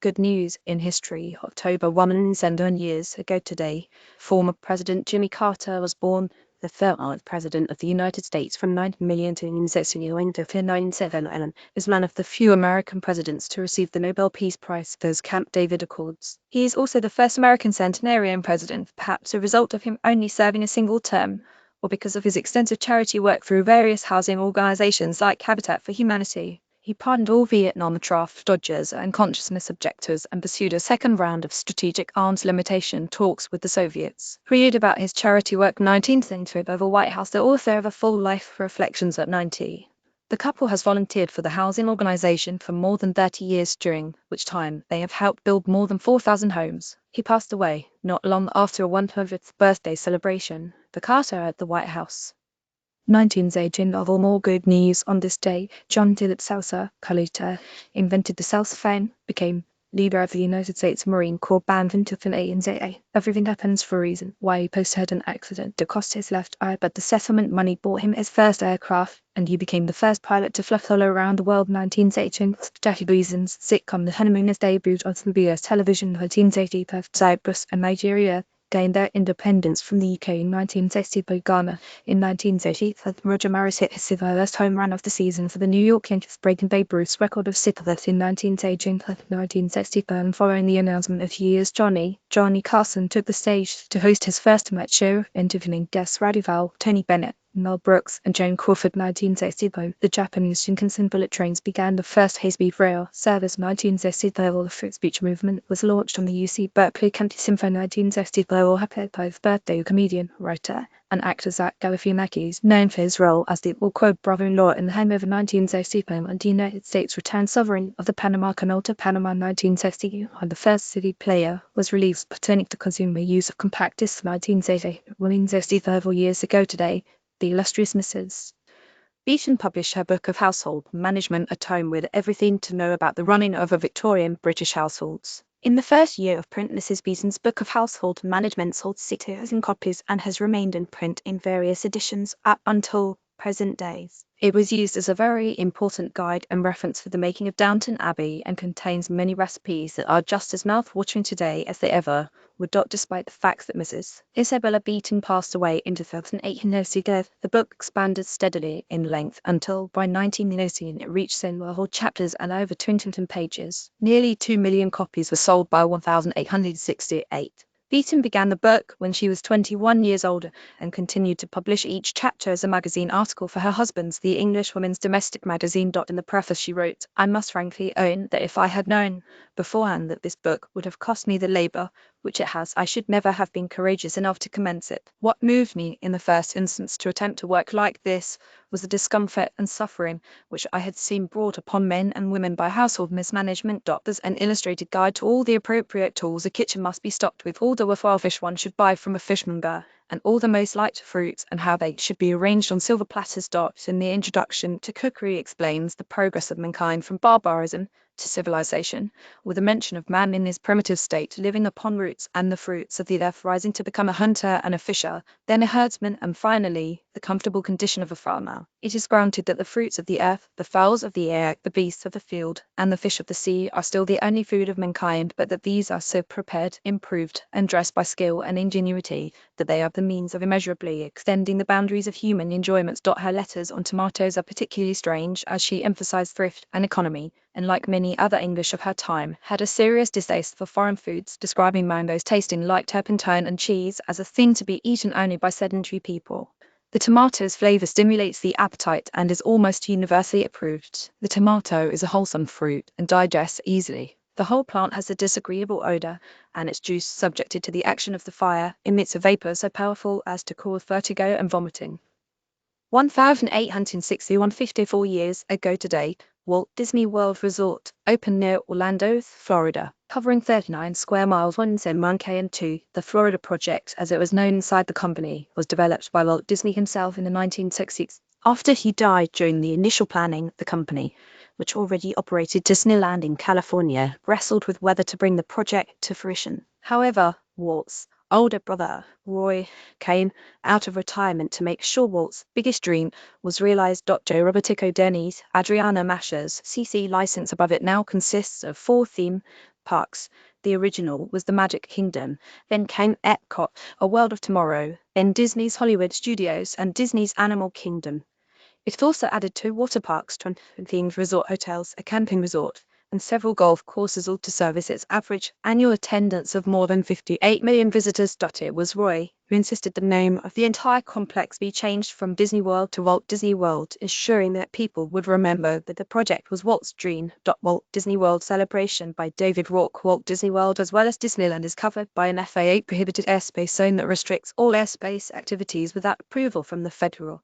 Good news in history. October 1 years ago today, former President Jimmy Carter was born, the 13th President of the United States from 1969 to 1997, is one of the few American presidents to receive the Nobel Peace Prize, those Camp David Accords. He is also the first American centenarian president, perhaps a result of him only serving a single term, or because of his extensive charity work through various housing organizations like Habitat for Humanity. He pardoned all Vietnam draft dodgers and consciousness objectors and pursued a second round of strategic arms limitation talks with the Soviets. Read about his charity work 19th century by the White House, the author of A Full Life Reflections at 90. The couple has volunteered for the housing organization for more than 30 years, during which time they have helped build more than 4,000 homes. He passed away not long after a 100th birthday celebration. The Carter at the White House. 1918 of all more good news on this day. John Dillard Salsa Calita invented the salsa fan, became leader of the United States Marine Corps band into A. Everything happens for a reason. Why he had an accident that cost his left eye, but the settlement money bought him his first aircraft, and he became the first pilot to fly solo around the world. 1918 30 reasons. Sitcom The Honeymooners debuted on CBS television. 1980 Cyprus and Nigeria gained their independence from the UK in 1960 by Ghana. In 1930, Roger Maris hit his first home run of the season for the New York Yankees, breaking Babe Ruth's record of sixth in 1960. Following the announcement of years, Johnny Carson took the stage to host his first match show, interviewing guests Radival, Tony Bennett, Mel Brooks, and Joan Crawford. 1960, the Japanese Shinkansen bullet trains began the first high-speed rail service. 1960, the free speech movement was launched on the UC Berkeley County Symphony. 1960, happy birthday comedian, writer, and actor Zach Galifianakis, known for his role as the awkward brother-in-law in The Hangover. 1960, and the United States returned sovereign of the Panama Canal to Panama. 1960, when the first CD player was released pertaining to consumer use of compact discs. 1960, 164 years ago today, the illustrious Mrs. Beeton published her book of household management, a tome with everything to know about the running of a Victorian British households. In the first year of print, Mrs. Beeton's book of household management sold 6,000 copies and has remained in print in various editions up until present days. It was used as a very important guide and reference for the making of Downton Abbey, and contains many recipes that are just as mouth-watering today as they ever were, despite the fact that Mrs. Isabella Beeton passed away in 2008. The book expanded steadily in length until by 1918 it reached whole chapters and over 200 pages. Nearly 2 million copies were sold by 1,868. Beeton began the book when she was 21 years old and continued to publish each chapter as a magazine article for her husband's The English Women's Domestic Magazine. In the preface she wrote, "I must frankly own that if I had known beforehand that this book would have cost me the labour which it has, I should never have been courageous enough to commence it. What moved me in the first instance to attempt a work like this was the discomfort and suffering which I had seen brought upon men and women by household mismanagement. There's an illustrated guide to all the appropriate tools a kitchen must be stocked with, all the worthwhile fish one should buy from a fishmonger, and all the most liked fruits and how they should be arranged on silver platters. In the introduction to Cookery explains the progress of mankind from barbarism to civilization, with a mention of man in his primitive state, living upon roots and the fruits of the earth, rising to become a hunter and a fisher, then a herdsman, and finally the comfortable condition of a farmer. It is granted that the fruits of the earth, the fowls of the air, the beasts of the field, and the fish of the sea are still the only food of mankind, but that these are so prepared, improved, and dressed by skill and ingenuity that they are the means of immeasurably extending the boundaries of human enjoyments. Her letters on tomatoes are particularly strange, as she emphasized thrift and economy, and like many other English of her time, had a serious distaste for foreign foods, describing mangoes tasting like turpentine and cheese as a thing to be eaten only by sedentary people. The tomato's flavour stimulates the appetite and is almost universally approved. The tomato is a wholesome fruit and digests easily. The whole plant has a disagreeable odour, and its juice, subjected to the action of the fire, emits a vapour so powerful as to cause vertigo and vomiting. 1,861 54 years ago today, Walt Disney World Resort opened near Orlando, Florida, covering 39 square miles. 1K and 2. The Florida Project, as it was known inside the company, was developed by Walt Disney himself in the 1960s. After he died during the initial planning, the company, which already operated Disneyland in California, wrestled with whether to bring the project to fruition. However, Walt's older brother, Roy, came out of retirement to make sure Walt's biggest dream was realized. Joe Robertico Denny's Adriana Masher's CC license above it now consists of 4 theme parks. The original was the Magic Kingdom, then came Epcot, A World of Tomorrow, then Disney's Hollywood Studios and Disney's Animal Kingdom. It also added 2 water parks, 20 themed resort hotels, a camping resort, and several golf courses, all to service its average annual attendance of more than 58 million visitors. It was Roy who insisted the name of the entire complex be changed from Disney World to Walt Disney World, ensuring that people would remember that the project was Walt's dream. Walt Disney World Celebration by David Rourke. Walt Disney World, as well as Disneyland, is covered by an FAA prohibited airspace zone that restricts all airspace activities without approval from the federal